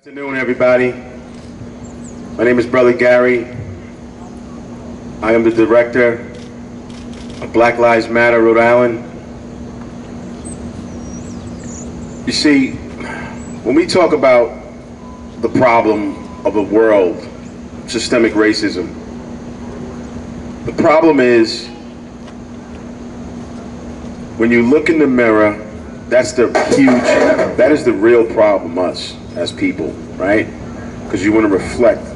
Good afternoon, everybody. My name is Brother Gary. I am the director of Black Lives Matter, Rhode Island. You see, when we talk about the problem of the world, systemic racism, the problem is when you look in the mirror, that is the real problem, us as people, right? Because you want to reflect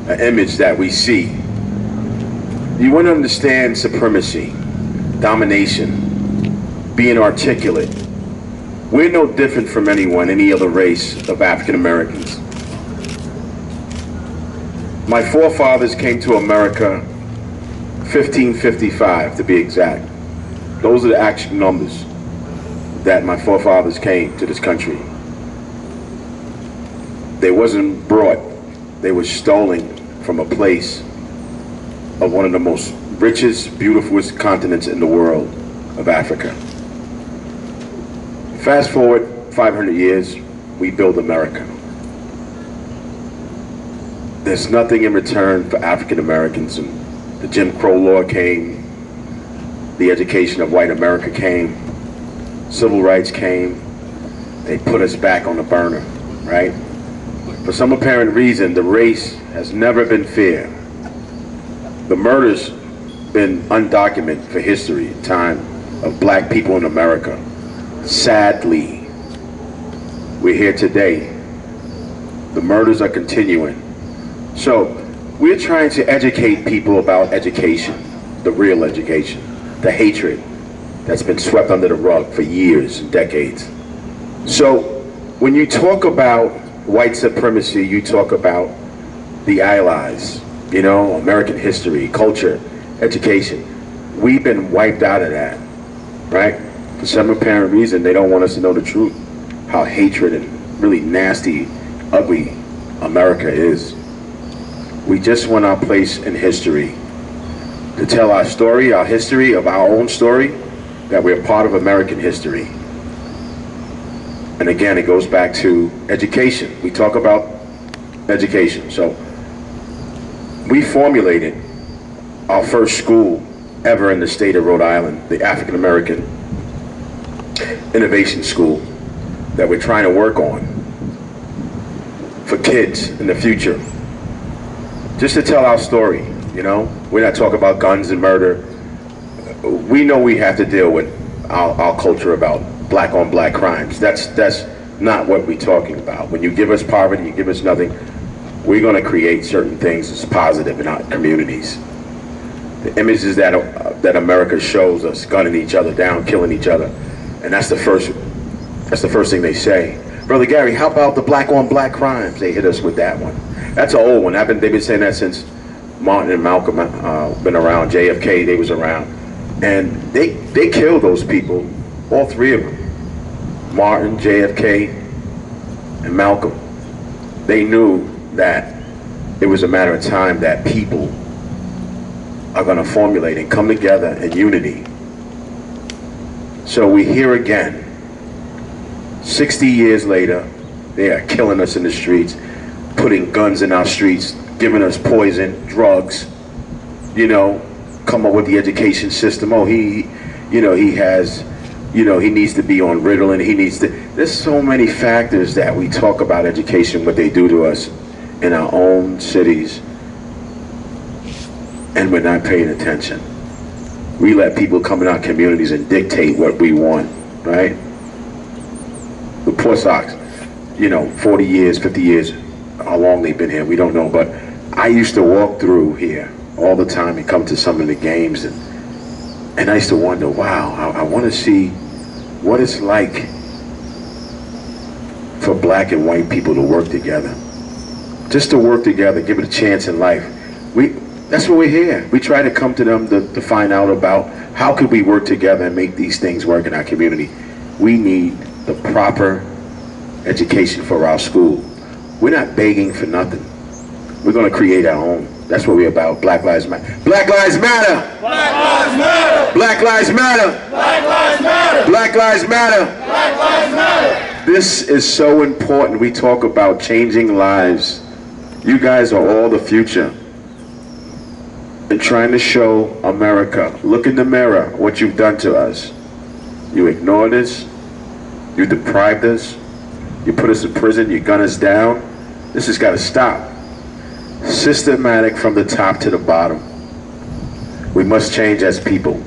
an image that we see. You want to understand supremacy, domination, being articulate. We're no different from any other race of African Americans. My forefathers came to America 1555 to be exact. Those are the actual numbers that my forefathers came to this country. They wasn't brought, they were stolen from a place of one of the most richest, beautifulest continents in the world, of Africa. Fast forward 500 years, we build America. There's nothing in return for African Americans, and the Jim Crow law came, the education of white America came, civil rights came, they put us back on the burner, right? For some apparent reason, the race has never been fair. The murder's been undocumented for history, time of black people in America. Sadly, we're here today. The murders are continuing. So, we're trying to educate people about education, the real education, the hatred that's been swept under the rug for years and decades. So, when you talk about white supremacy, you talk about the allies, you know, American history, culture, education. We've been wiped out of that, right? For some apparent reason, they don't want us to know the truth, how hatred and really nasty, ugly America is. We just want our place in history, to tell our story, our history of our own story, that we're part of American history. And again, it goes back to education. We talk about education. So we formulated our first school ever in the state of Rhode Island, the African American Innovation School, that we're trying to work on for kids in the future. Just to tell our story, you know? We're not talking about guns and murder. We know we have to deal with our culture about black on black crimes. That's not what we're talking about. When you give us poverty, you give us nothing, we're going to create certain things that's positive in our communities. The images that America shows us, gunning each other down, killing each other, and that's the first thing they say. Brother Gary, how about the black on black crimes? They hit us with that one. That's an old one. They've been saying that since Martin and Malcolm been around, JFK, they was around. And they killed those people, all three of them. Martin, JFK, and Malcolm. They knew that it was a matter of time that people are going to formulate and come together in unity. So we're here again. 60 years later, they are killing us in the streets, putting guns in our streets, giving us poison, drugs, you know, come up with the education system. Oh, he needs to be on Ritalin, there's so many factors that we talk about education, what they do to us in our own cities, and we're not paying attention. We let people come in our communities and dictate what we want, right? The Poor Sox, 40 years, 50 years, how long they've been here, we don't know, but I used to walk through here all the time and come to some of the games, and I used to wonder, wow, I want to see what it's like for black and white people to work together. Just to work together, give it a chance in life. That's what we're here. We try to come to them to find out about how could we work together and make these things work in our community. We need the proper education for our school. We're not begging for nothing. We're going to create our own. That's what we're about. Black Lives Matter. Black Lives Matter! Black Lives Matter! Black Lives Matter! Black Lives Matter! Black Lives Matter! Black Lives Matter! This is so important. We talk about changing lives. You guys are all the future. And trying to show America, look in the mirror, what you've done to us. You ignored us. You deprived us. You put us in prison. You gun us down. This has got to stop. Systematic from the top to the bottom. We must change as people.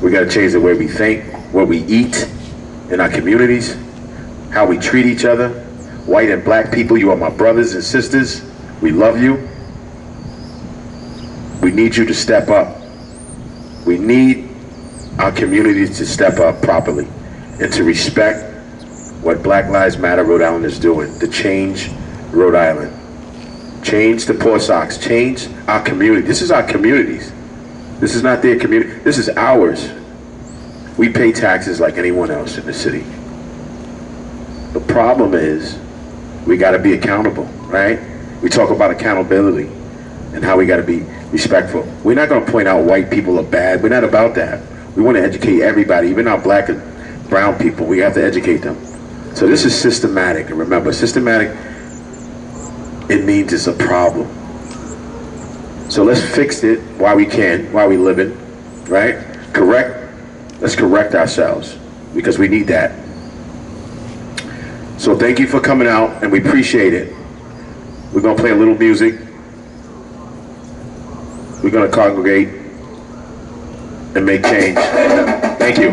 We got to change the way we think, what we eat in our communities, how we treat each other. White and black people, you are my brothers and sisters. We love you. We need you to step up. We need our communities to step up properly and to respect what Black Lives Matter Rhode Island is doing, to change Rhode Island. Change the Poor Sox, change our community. This is our communities. This is not their community, this is ours. We pay taxes like anyone else in the city. The problem is, we gotta be accountable, right? We talk about accountability and how we gotta be respectful. We're not gonna point out white people are bad, we're not about that. We wanna educate everybody, even our black and brown people, we have to educate them. So this is systematic, and remember, systematic, it means it's a problem. So let's fix it while we can, while we live it, right? Let's correct ourselves, because we need that. So thank you for coming out, and we appreciate it. We're gonna play a little music. We're gonna congregate and make change. Thank you.